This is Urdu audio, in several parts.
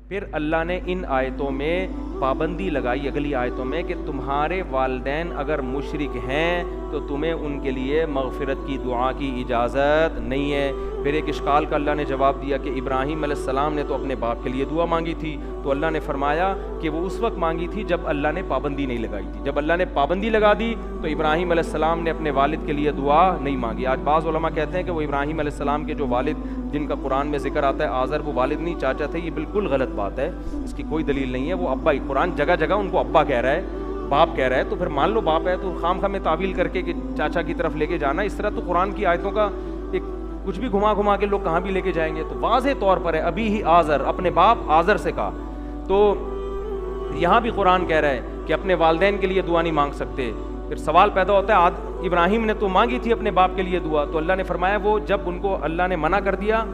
پھر اللہ نے ان آیتوں میں پابندی لگائی اگلی آیتوں میں کہ تمہارے والدین اگر مشرک ہیں تو تمہیں ان کے لیے مغفرت کی دعا کی اجازت نہیں ہے۔ پھر ایک اشکال کا اللہ نے جواب دیا کہ ابراہیم علیہ السلام نے تو اپنے باپ کے لیے دعا مانگی تھی، تو اللہ نے فرمایا کہ وہ اس وقت مانگی تھی جب اللہ نے پابندی نہیں لگائی تھی۔ جب اللہ نے پابندی لگا دی تو ابراہیم علیہ السلام نے اپنے والد کے لیے دعا نہیں مانگی۔ آج بعض علماء کہتے ہیں کہ وہ ابراہیم علیہ السلام کے جو والد جن کا قرآن میں ذکر آتا ہے آزر، وہ والد نہیں چاچا تھے، یہ بالکل غلط بات ہے، اس کی کوئی دلیل نہیں ہے۔ وہ ابا ہی، قرآن جگہ جگہ ان کو ابا کہہ رہا ہے، باپ کہہ رہا ہے، تو پھر مان لو باپ ہے تو خام خواہ میں تعویل کر کے کہ چاچا کی طرف لے کے جانا، اس طرح تو قرآن کی آیتوں کا ایک کچھ بھی گھما گھما کے لوگ کہاں بھی لے کے جائیں گے۔ تو واضح طور پر ہے ابھی ہی آزر، اپنے باپ آزر سے کہا۔ تو یہاں بھی قرآن کہہ رہا ہے کہ اپنے والدین کے لیے دعا نہیں مانگ سکتے۔ پھر سوال پیدا ہوتا ہے ابراہیم نے تو مانگی تھی اپنے باپ کے لیے دعا، تو اللہ نے فرمایا وہ جب ان کو اللہ نے منع کر دیا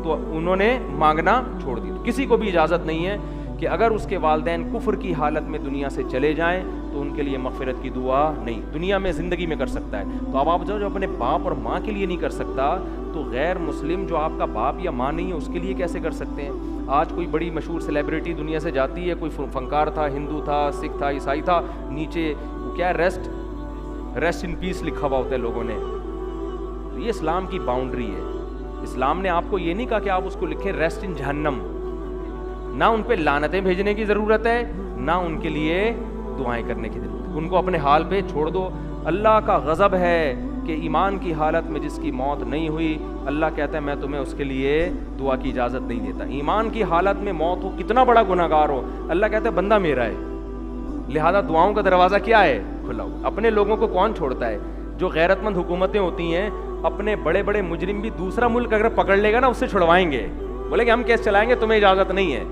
تو انہوں نے مانگنا چھوڑ دی۔ تو کسی کو بھی اجازت نہیں ہے کہ اگر اس کے والدین کفر کی حالت میں دنیا سے چلے جائیں تو ان کے لیے مغفرت کی دعا نہیں، دنیا میں زندگی میں کر سکتا ہے۔ تو اب آپ جو اپنے باپ اور ماں کے لیے نہیں کر سکتا تو غیر مسلم جو آپ کا باپ یا ماں نہیں ہے اس کے لیے کیسے کر سکتے ہیں؟ آج کوئی بڑی مشہور سیلیبریٹی دنیا سے جاتی ہے، کوئی فنکار تھا، ہندو تھا، سکھ تھا، عیسائی تھا، نیچے کیا ریسٹ ان پیس لکھا ہوا ہوتا ہے لوگوں نے۔ تو یہ اسلام کی باؤنڈری ہے۔ اسلام نے آپ کو یہ نہیں کہا کہ آپ اس کو لکھیں ریسٹ ان جہنم، نہ ان پہ لعنتیں بھیجنے کی ضرورت ہے، نہ ان کے لیے دعائیں کرنے کی ضرورت ہے، ان کو اپنے حال پہ چھوڑ دو۔ اللہ کا غضب ہے کہ ایمان کی حالت میں جس کی موت نہیں ہوئی، اللہ کہتا ہے میں تمہیں اس کے لیے دعا کی اجازت نہیں دیتا۔ ایمان کی حالت میں موت ہو، کتنا بڑا گناہ گار ہو، اللہ کہتا ہے بندہ میرا ہے، لہذا دعاؤں کا دروازہ کیا ہے؟ کھلا ہوا۔ اپنے لوگوں کو کون چھوڑتا ہے؟ جو غیرت مند حکومتیں ہوتی ہیں، اپنے بڑے بڑے مجرم بھی دوسرا ملک اگر پکڑ لے گا نا اس سے چھڑوائیں گے، بولے کہ ہم کیس چلائیں گے، تمہیں اجازت نہیں ہے۔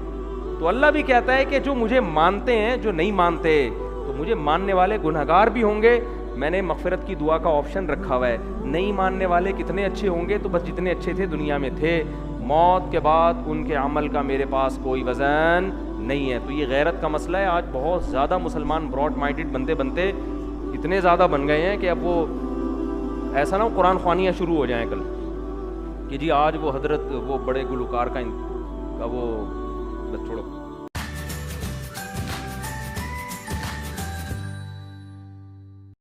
تو اللہ بھی کہتا ہے کہ جو مجھے مانتے ہیں، جو نہیں مانتے، تو مجھے ماننے والے گنہگار بھی ہوں گے، میں نے مغفرت کی دعا کا آپشن رکھا ہوا ہے۔ نہیں ماننے والے کتنے اچھے ہوں گے؟ تو بس جتنے اچھے تھے دنیا میں تھے، موت کے بعد ان کے عمل کا میرے پاس کوئی وزن نہیں ہے۔ تو یہ غیرت کا مسئلہ ہے۔ آج بہت زیادہ مسلمان براڈ مائنڈڈ بنتے اتنے زیادہ بن گئے ہیں کہ اب وہ ایسا نہ ہو قرآن خوانیاں شروع ہو جائیں کل کہ جی آج وہ حضرت وہ بڑے گلوکار کا وہ بس چھوڑو۔